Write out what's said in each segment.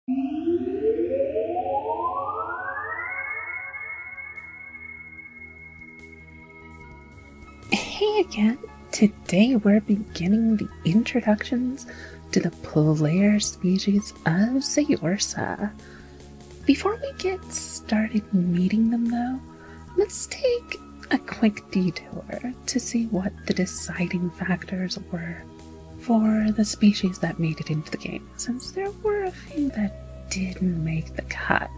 Hey again! Today we're beginning the introductions to the player species of Saorsa. Before we get started meeting them though, let's take a quick detour to see what the deciding factors were for the species that made it into the game, since there were a few that didn't make the cut.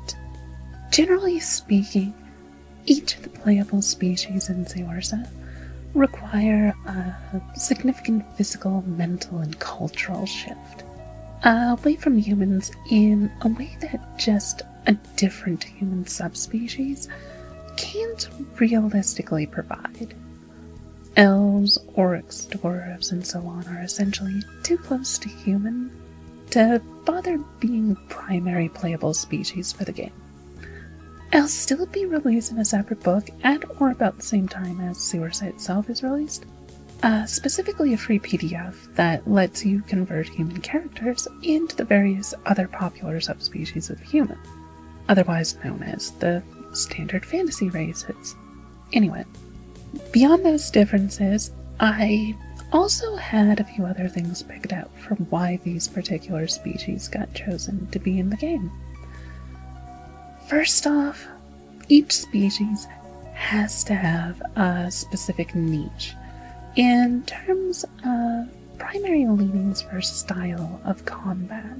Generally speaking, each of the playable species in Saorsa require a significant physical, mental, and cultural shift away from humans in a way that just a different human subspecies can't realistically provide. Elves, orcs, dwarves, and so on are essentially too close to human to bother being primary playable species for the game. I'll still be releasing a separate book at or about the same time as Saorsa itself is released. Specifically a free PDF that lets you convert human characters into the various other popular subspecies of human, otherwise known as the standard fantasy races. Anyway, beyond those differences, I also had a few other things picked out for why these particular species got chosen to be in the game. First off, each species has to have a specific niche in terms of primary leanings for style of combat.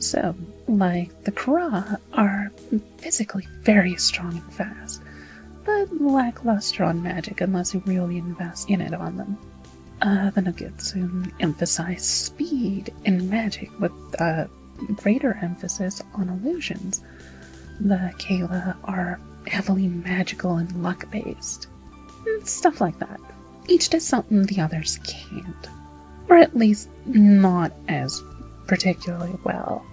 So, like the Caragh are physically very strong and fast, but lackluster on magic unless you really invest in it on them. The Nogitsune emphasize speed and magic with a greater emphasis on illusions. The Caragh are heavily magical and luck-based. Stuff like that. Each does something the others can't. Or at least not as particularly well.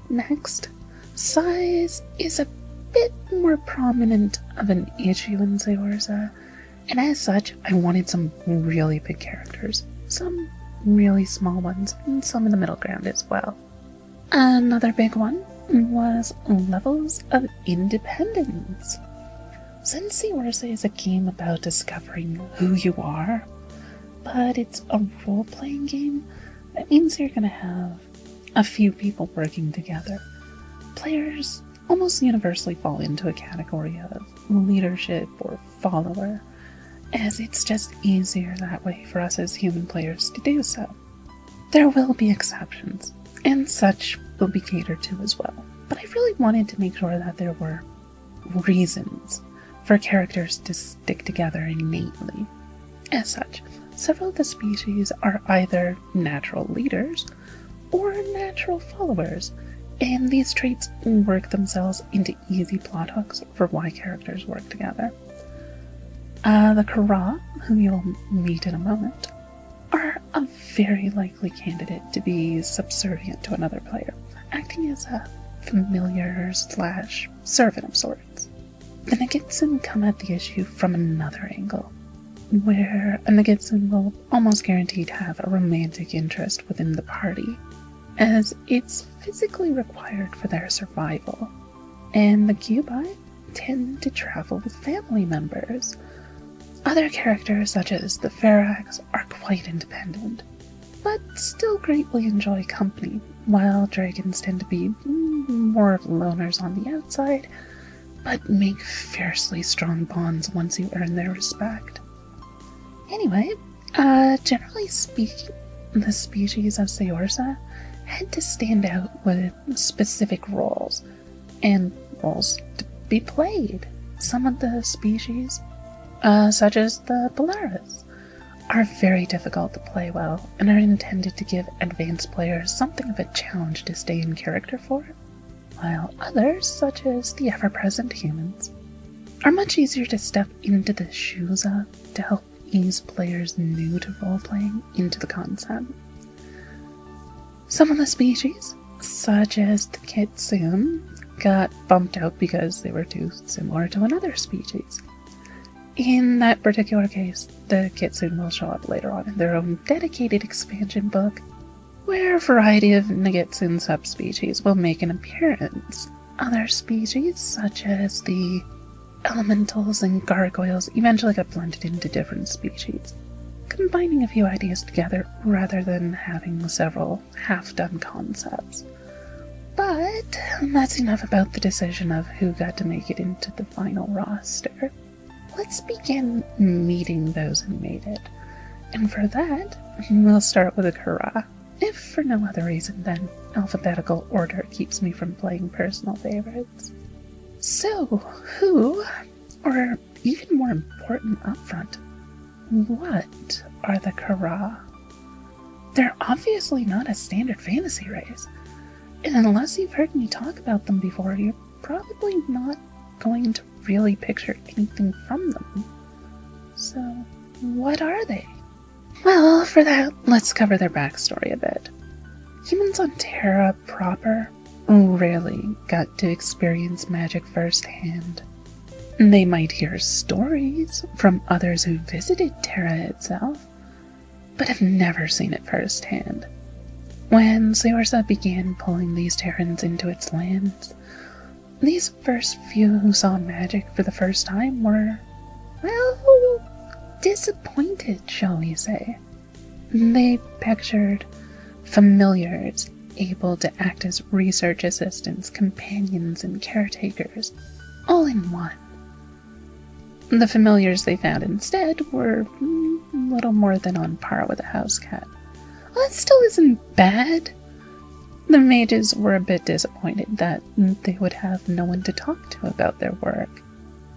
Next, size is a bit more prominent of an issue in Saorsa, and as such, I wanted some really big characters, some really small ones, and some in the middle ground as well. Another big one was levels of independence. Since Saorsa is a game about discovering who you are, but it's a role-playing game, that means you're going to have a few people working together. Players almost universally fall into a category of leadership or follower, as it's just easier that way for us as human players to do so. There will be exceptions, and such will be catered to as well. But I really wanted to make sure that there were reasons for characters to stick together innately. As such, several of the species are either natural leaders or natural followers, and these traits work themselves into easy plot hooks for why characters work together. The Caragh, who you'll meet in a moment, are a very likely candidate to be subservient to another player, acting as a familiar/servant of sorts. The Nogitsune come at the issue from another angle, where a Nogitsune will almost guarantee to have a romantic interest within the party, as it's physically required for their survival, and the Cubi tend to travel with family members. Other characters, such as the Ferax, are quite independent, but still greatly enjoy company, while dragons tend to be more of loners on the outside, but make fiercely strong bonds once you earn their respect. Anyway, generally speaking, the species of Saorsa had to stand out with specific roles, and roles to be played. Some of the species, such as the Polaris, are very difficult to play well and are intended to give advanced players something of a challenge to stay in character for, while others, such as the ever-present humans, are much easier to step into the shoes of to help ease players new to role-playing into the concept. Some of the species, such as the Kitsune, got bumped out because they were too similar to another species. In that particular case, the Kitsune will show up later on in their own dedicated expansion book, where a variety of Nagetsun subspecies will make an appearance. Other species, such as the elementals and gargoyles, eventually got blended into different species, combining a few ideas together rather than having several half-done concepts. But that's enough about the decision of who got to make it into the final roster. Let's begin meeting those who made it. And for that, we'll start with a Caragh, if for no other reason than alphabetical order keeps me from playing personal favorites. So, who, or even more important upfront, what are the Caragh? They're obviously not a standard fantasy race, and unless you've heard me talk about them before, you're probably not going to really picture anything from them. So, what are they? Well, for that, let's cover their backstory a bit. Humans on Terra proper rarely got to experience magic firsthand. They might hear stories from others who visited Terra itself, but have never seen it firsthand. When Saorsa began pulling these Terrans into its lands, these first few who saw magic for the first time were, well, disappointed, shall we say. They pictured familiars able to act as research assistants, companions, and caretakers, all in one. The familiars they found instead were little more than on par with a house cat. Well, that still isn't bad. The mages were a bit disappointed that they would have no one to talk to about their work,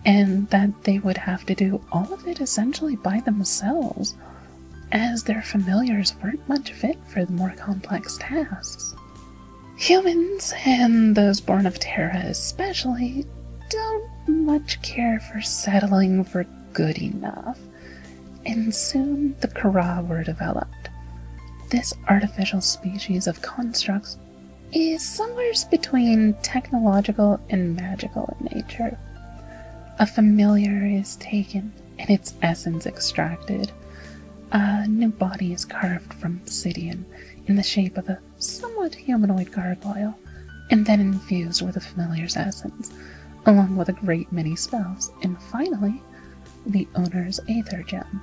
and that they would have to do all of it essentially by themselves, as their familiars weren't much fit for the more complex tasks. Humans, and those born of Terra especially, don't much care for settling for good enough, and soon the Caragh were developed. This artificial species of constructs is somewhere between technological and magical in nature. A familiar is taken and its essence extracted. A new body is carved from obsidian in the shape of a somewhat humanoid gargoyle, and then infused with the familiar's essence, along with a great many spells, and finally, the owner's Aether Gem,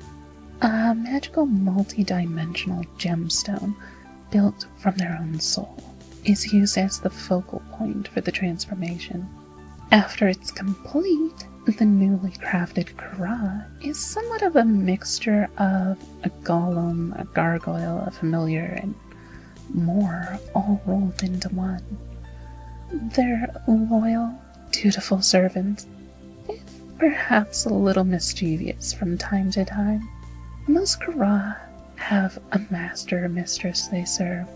a magical multi-dimensional gemstone built from their own soul, is used as the focal point for the transformation. After it's complete, the newly crafted Caragh is somewhat of a mixture of a golem, a gargoyle, a familiar, and more, all rolled into one. They're loyal, dutiful servants, if perhaps a little mischievous from time to time. Most Caragh have a master or mistress they serve,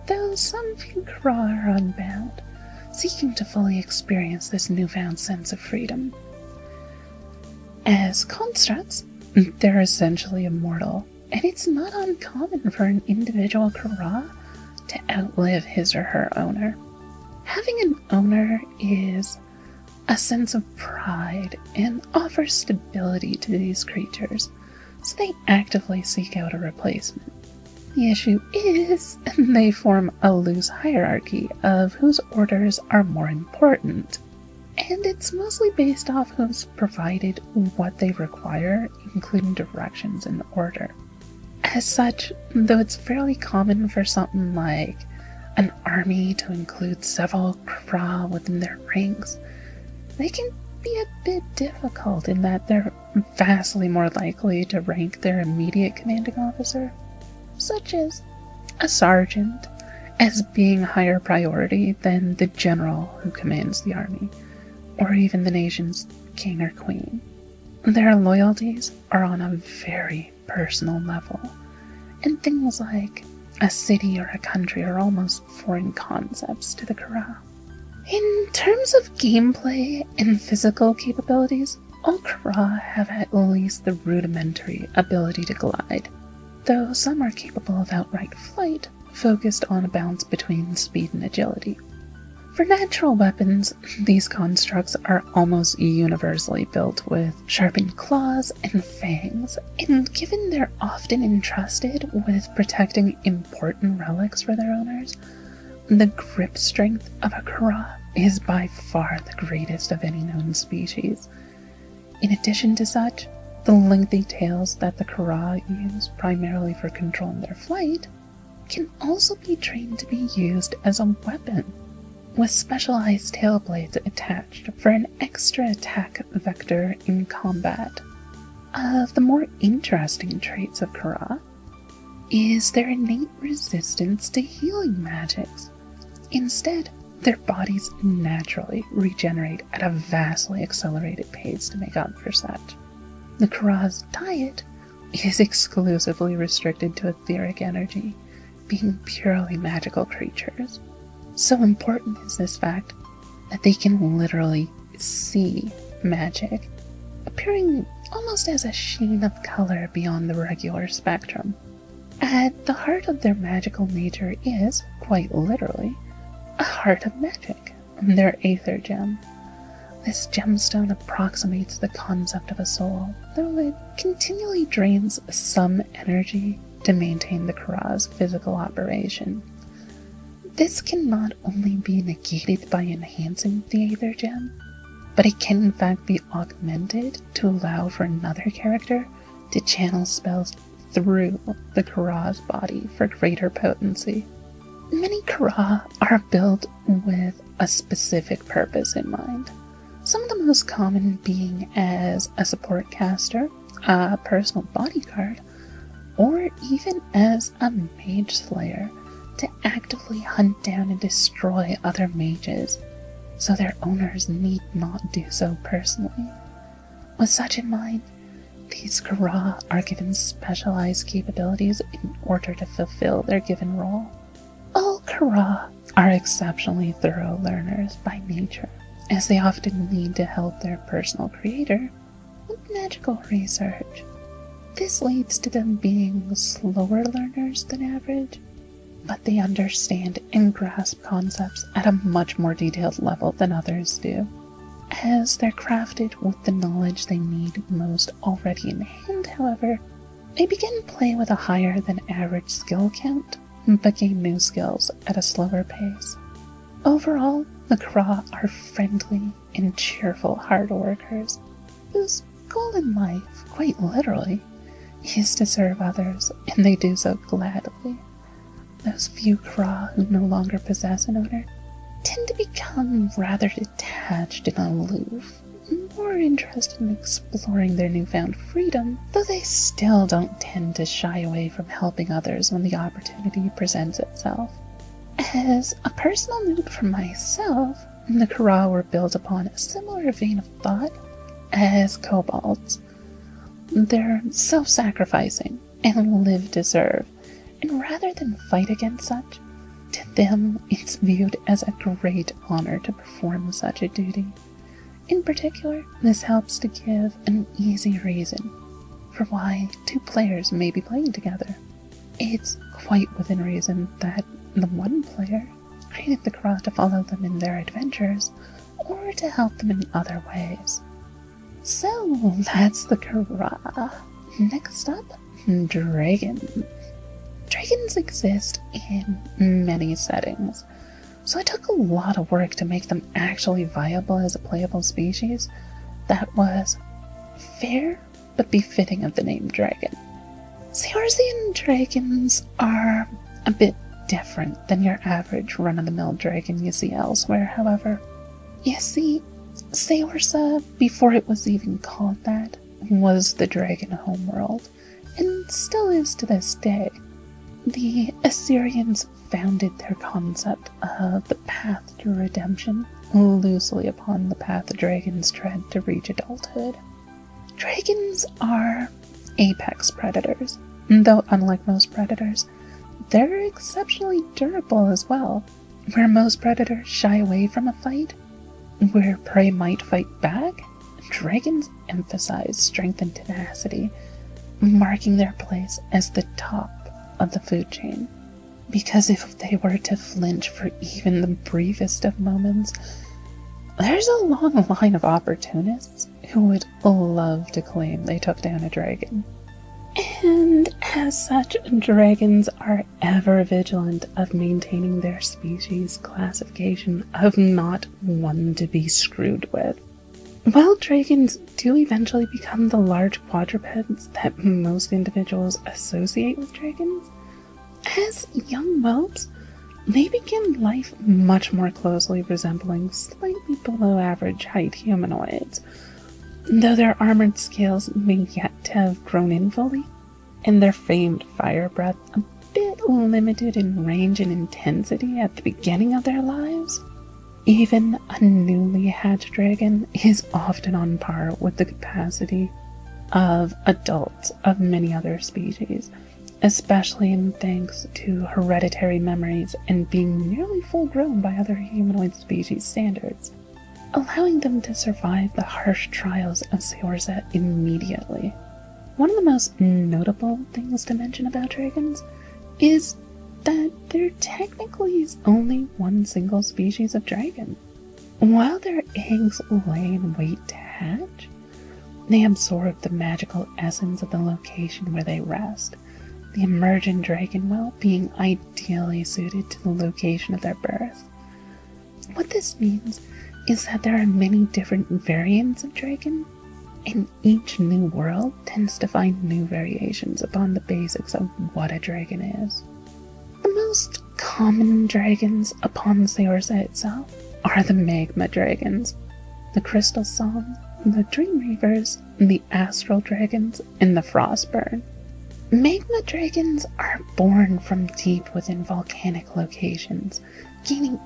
though some few Caragh are unbound, seeking to fully experience this newfound sense of freedom. As constructs, they're essentially immortal, and it's not uncommon for an individual Caragh to outlive his or her owner. Having an owner is a sense of pride and offers stability to these creatures, so they actively seek out a replacement. The issue is, they form a loose hierarchy of whose orders are more important, and it's mostly based off who's provided what they require, including directions and order. As such, though it's fairly common for something like an army to include several Caragh within their ranks, they can be a bit difficult in that they're vastly more likely to rank their immediate commanding officer, such as a sergeant, as being a higher priority than the general who commands the army, or even the nation's king or queen. Their loyalties are on a very personal level, and things like a city or a country are almost foreign concepts to the Caragh. In terms of gameplay and physical capabilities, all Caragh have at least the rudimentary ability to glide, though some are capable of outright flight, focused on a balance between speed and agility. For natural weapons, these constructs are almost universally built with sharpened claws and fangs, and given they're often entrusted with protecting important relics for their owners, the grip strength of a Caragh is by far the greatest of any known species. In addition to such, the lengthy tails that the Caragh use primarily for controlling their flight can also be trained to be used as a weapon, with specialized tail blades attached for an extra attack vector in combat. Of the more interesting traits of Caragh is their innate resistance to healing magics. Instead, their bodies naturally regenerate at a vastly accelerated pace to make up for such. The Caragh's diet is exclusively restricted to etheric energy, being purely magical creatures. So important is this fact that they can literally see magic, appearing almost as a sheen of color beyond the regular spectrum. At the heart of their magical nature is, quite literally, a heart of magic, their aether gem. This gemstone approximates the concept of a soul, though it continually drains some energy to maintain the Caragh's physical operation. This can not only be negated by enhancing the aether gem, but it can in fact be augmented to allow for another character to channel spells through the Caragh's body for greater potency. Many Caragh are built with a specific purpose in mind, some of the most common being as a support caster, a personal bodyguard, or even as a mage slayer to actively hunt down and destroy other mages, so their owners need not do so personally. With such in mind, these Caragh are given specialized capabilities in order to fulfill their given role. All Caragh are exceptionally thorough learners by nature, as they often need to help their personal creator with magical research. This leads to them being slower learners than average, but they understand and grasp concepts at a much more detailed level than others do. As they're crafted with the knowledge they need most already in hand, however, they begin play with a higher than average skill count, but gain new skills at a slower pace. Overall, the Caragh are friendly and cheerful hard workers, whose goal in life, quite literally, is to serve others, and they do so gladly. Those few Caragh who no longer possess an owner tend to become rather detached and aloof, more interested in exploring their newfound freedom, though they still don't tend to shy away from helping others when the opportunity presents itself. As a personal note for myself, the Caragh were built upon a similar vein of thought as kobolds. They're self-sacrificing and live to serve, and rather than fight against such, to them it's viewed as a great honor to perform such a duty. In particular, this helps to give an easy reason for why two players may be playing together. It's quite within reason that the one player created the Caragh to follow them in their adventures, or to help them in other ways. So, that's the Caragh. Next up, dragons. Dragons exist in many settings, so it took a lot of work to make them actually viable as a playable species that was fair but befitting of the name dragon. Saorsian dragons are a bit different than your average run-of-the-mill dragon you see elsewhere, however. You see, Saorsa, before it was even called that, was the dragon homeworld, and still is to this day. The Assyrians founded their concept of the path to redemption loosely upon the path the dragons tread to reach adulthood. Dragons are apex predators, though unlike most predators, they're exceptionally durable as well. Where most predators shy away from a fight, where prey might fight back, dragons emphasize strength and tenacity, marking their place as the top of the food chain. because if they were to flinch for even the briefest of moments, there's a long line of opportunists who would love to claim they took down a dragon. And as such, dragons are ever vigilant of maintaining their species classification of not one to be screwed with. While dragons do eventually become the large quadrupeds that most individuals associate with dragons, as young whelps, they begin life much more closely resembling slightly below average height humanoids, though their armored scales may yet to have grown in fully, and their famed fire breath a bit limited in range and intensity at the beginning of their lives. Even a newly hatched dragon is often on par with the capacity of adults of many other species, especially in thanks to hereditary memories and being nearly full grown by other humanoid species standards, allowing them to survive the harsh trials of Saorsa immediately. One of the most notable things to mention about dragons is that there technically is only one single species of dragon. While their eggs lay in wait to hatch, they absorb the magical essence of the location where they rest, the emergent dragon whelp being ideally suited to the location of their birth. What this means is that there are many different variants of dragon, and each new world tends to find new variations upon the basics of what a dragon is. The most common dragons upon Saorsa itself are the magma dragons, the crystal song, the dream reavers, the astral dragons, and the frostburn. Magma dragons are born from deep within volcanic locations, gaining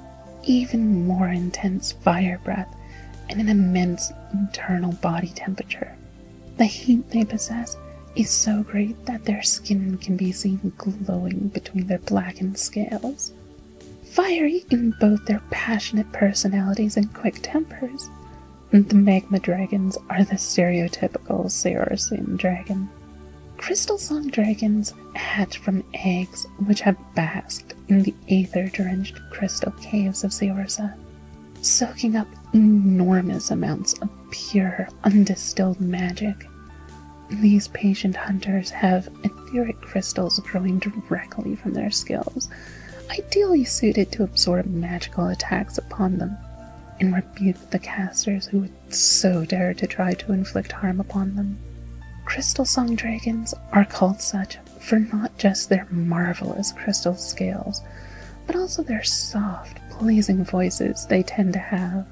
even more intense fire breath and an immense internal body temperature. The heat they possess is so great that their skin can be seen glowing between their blackened scales. Fiery in both their passionate personalities and quick tempers, the magma dragons are the stereotypical Saorsian dragon. Crystal song dragons hatch from eggs which have basked in the aether-drenched crystal caves of Saorsa, soaking up enormous amounts of pure, undistilled magic. These patient hunters have etheric crystals growing directly from their scales, ideally suited to absorb magical attacks upon them, and rebuke the casters who would so dare to try to inflict harm upon them. Crystal song dragons are called such for not just their marvelous crystal scales, but also their soft, pleasing voices they tend to have,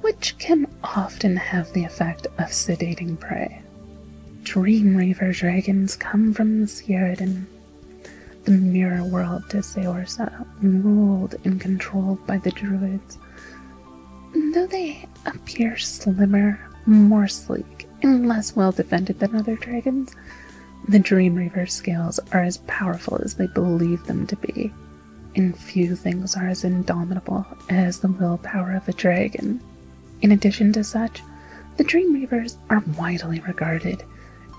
which can often have the effect of sedating prey. Dream Reaver dragons come from Sierradin, the mirror world to Saorsa, ruled and controlled by the druids. Though they appear slimmer, more sleek, and less well defended than other dragons, the Dream Reaver scales are as powerful as they believe them to be, and few things are as indomitable as the willpower of a dragon. In addition to such, the Dream Reavers are widely regarded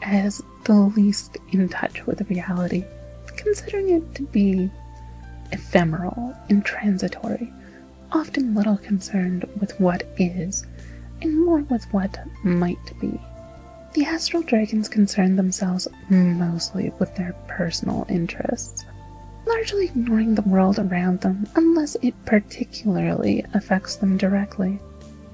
as the least in touch with reality, considering it to be ephemeral and transitory, often little concerned with what is, and more with what might be. The astral dragons concern themselves mostly with their personal interests, largely ignoring the world around them unless it particularly affects them directly.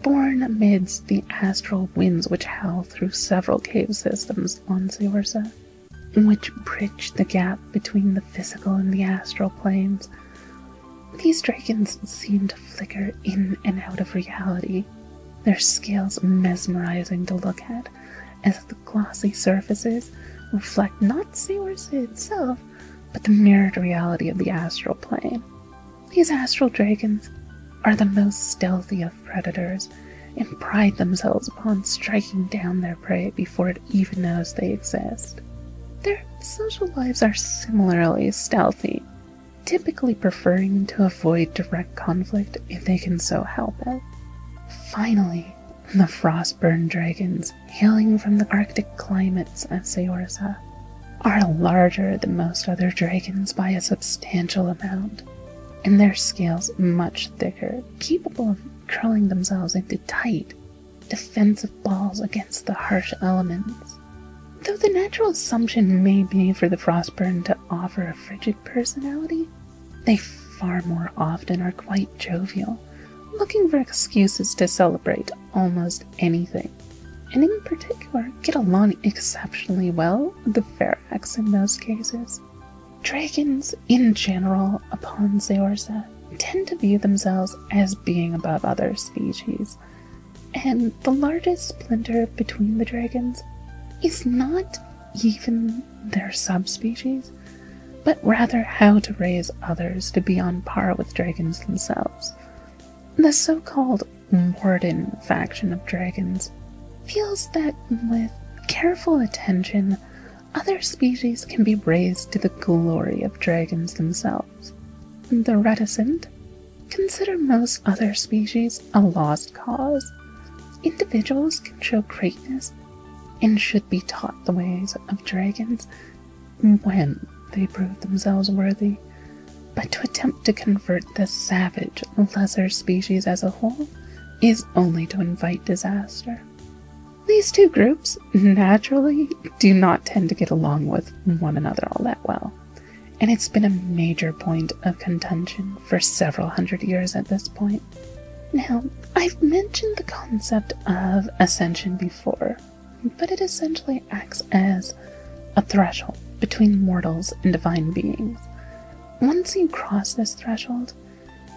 Born amidst the astral winds which howl through several cave systems on Saorsa, which bridge the gap between the physical and the astral planes, these dragons seem to flicker in and out of reality, their scales mesmerizing to look at, as the glossy surfaces reflect not Saorsa itself, but the mirrored reality of the astral plane. These astral dragons are the most stealthy of predators, and pride themselves upon striking down their prey before it even knows they exist. Their social lives are similarly stealthy, typically preferring to avoid direct conflict if they can so help it. Finally, the frostburn dragons, hailing from the Arctic climates of Saorsa, are larger than most other dragons by a substantial amount, and their scales much thicker, capable of curling themselves into tight, defensive balls against the harsh elements. Though the natural assumption may be for the Frostburn to offer a frigid personality, they far more often are quite jovial, looking for excuses to celebrate almost anything, and in particular get along exceptionally well with the Ferox in most cases. Dragons, in general, upon Saorsa, tend to view themselves as being above other species, and the largest splinter between the dragons is not even their subspecies, but rather how to raise others to be on par with dragons themselves. The so-called Warden faction of dragons feels that with careful attention, other species can be raised to the glory of dragons themselves. The reticent consider most other species a lost cause. Individuals can show greatness and should be taught the ways of dragons when they prove themselves worthy, but to attempt to convert the savage, lesser species as a whole is only to invite disaster. These two groups naturally do not tend to get along with one another all that well, and it's been a major point of contention for several hundred years at this point. Now, I've mentioned the concept of ascension before, but it essentially acts as a threshold between mortals and divine beings. Once you cross this threshold,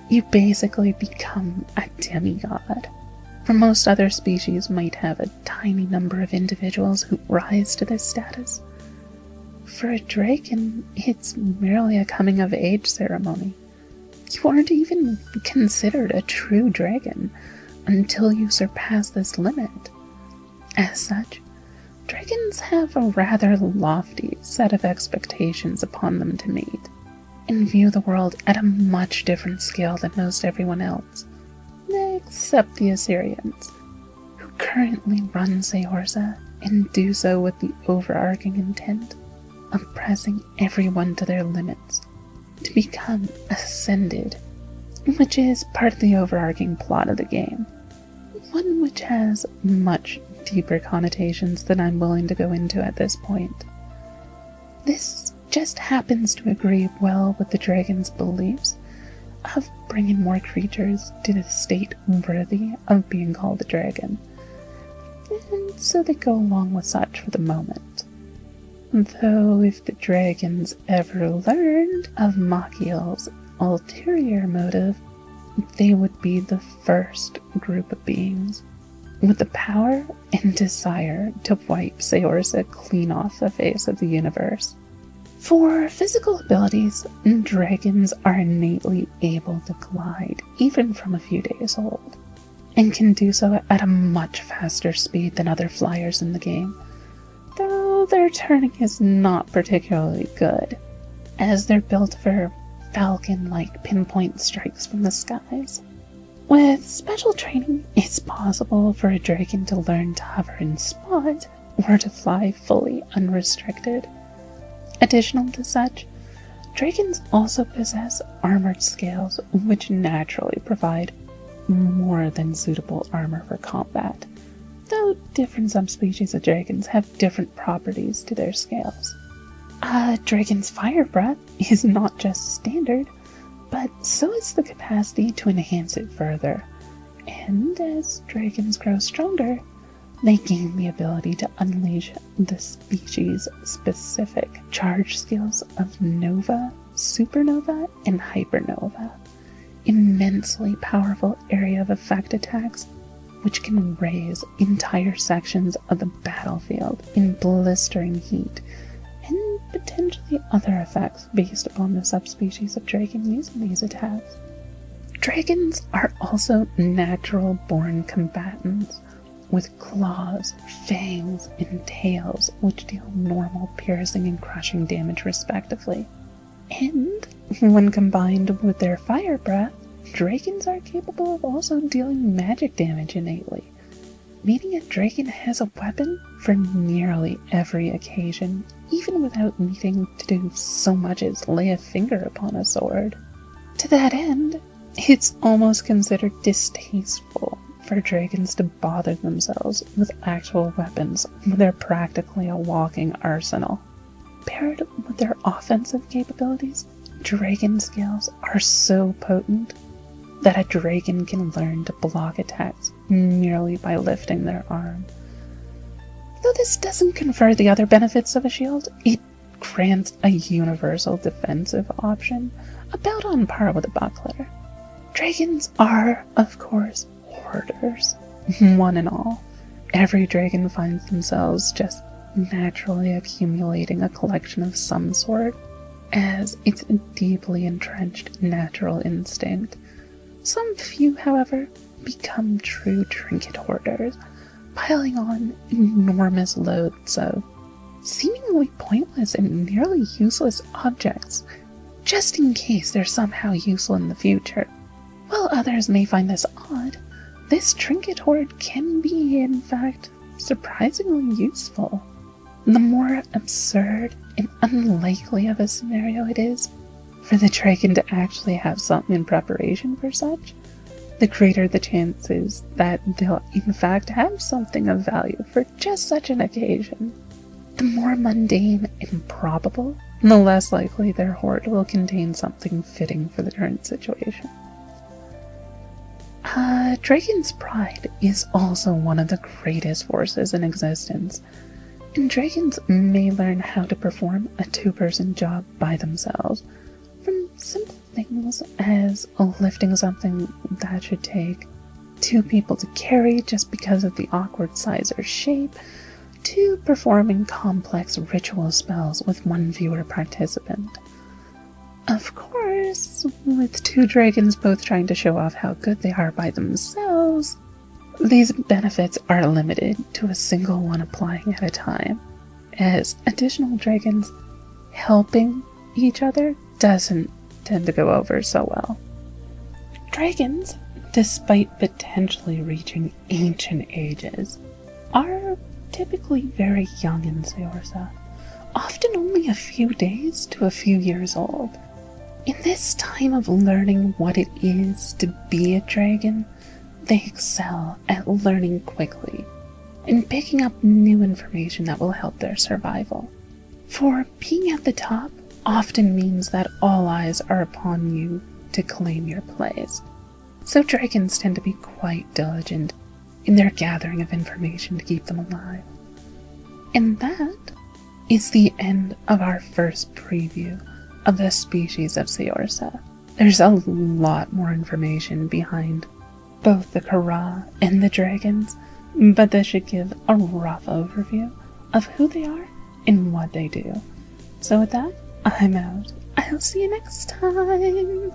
you basically become a demigod. For most other species might have a tiny number of individuals who rise to this status. For a dragon, it's merely a coming-of-age ceremony. You aren't even considered a true dragon until you surpass this limit. As such, dragons have a rather lofty set of expectations upon them to meet, and view the world at a much different scale than most everyone else, except the Assyrians, who currently run Saorsa and do so with the overarching intent of pressing everyone to their limits to become ascended, which is part of the overarching plot of the game, one which has much deeper connotations than I'm willing to go into at this point. This just happens to agree well with the dragon's beliefs of bringing more creatures to the state worthy of being called a dragon, and so they go along with such for the moment. Though if the dragons ever learned of Machiel's ulterior motive, they would be the first group of beings with the power and desire to wipe Saorsa clean off the face of the universe. For physical abilities, dragons are innately able to glide even from a few days old, and can do so at a much faster speed than other flyers in the game, though their turning is not particularly good, as they're built for falcon-like pinpoint strikes from the skies. With special training, it's possible for a dragon to learn to hover and spot, or to fly fully unrestricted. Additional to such, dragons also possess armored scales, which naturally provide more than suitable armor for combat, though different subspecies of dragons have different properties to their scales. A dragon's fire breath is not just standard, but so is the capacity to enhance it further, and as dragons grow stronger, they gain the ability to unleash the species-specific charge skills of Nova, Supernova, and Hypernova, immensely powerful area of effect attacks which can raise entire sections of the battlefield in blistering heat, and potentially other effects based upon the subspecies of dragon using these attacks. Dragons are also natural-born combatants, with claws, fangs, and tails which deal normal piercing and crushing damage respectively. And, when combined with their fire breath, dragons are capable of also dealing magic damage innately. meaning a dragon has a weapon for nearly every occasion, even without needing to do so much as lay a finger upon a sword. To that end, it's almost considered distasteful for dragons to bother themselves with actual weapons when they're practically a walking arsenal. Paired with their offensive capabilities, dragon skills are so potent that a dragon can learn to block attacks merely by lifting their arm. Though this doesn't confer the other benefits of a shield, it grants a universal defensive option, about on par with a buckler. Dragons are, of course, hoarders, one and all. Every dragon finds themselves just naturally accumulating a collection of some sort, as it's a deeply entrenched natural instinct. Some few, however, become true trinket hoarders, piling on enormous loads of seemingly pointless and nearly useless objects, just in case they're somehow useful in the future. While others may find this odd, this trinket hoard can be, in fact, surprisingly useful. The more absurd and unlikely of a scenario it is for the dragon to actually have something in preparation for such, the greater the chances that they'll in fact have something of value for just such an occasion. The more mundane and probable, the less likely their hoard will contain something fitting for the current situation. Dragon's pride is also one of the greatest forces in existence, and dragons may learn how to perform a two-person job by themselves, from simple things as lifting something that should take two people to carry just because of the awkward size or shape, to performing complex ritual spells with one viewer participant. Of course, with two dragons both trying to show off how good they are by themselves, these benefits are limited to a single one applying at a time, as additional dragons helping each other doesn't tend to go over so well. Dragons, despite potentially reaching ancient ages, are typically very young in Saorsa, often only a few days to a few years old. In this time of learning what it is to be a dragon, they excel at learning quickly and picking up new information that will help their survival. For being at the top often means that all eyes are upon you to claim your place, so dragons tend to be quite diligent in their gathering of information to keep them alive. And that is the end of our first preview of the species of Saorsa. There's a lot more information behind both the Caragh and the dragons, but this should give a rough overview of who they are and what they do. So with that, I'm out. I'll see you next time!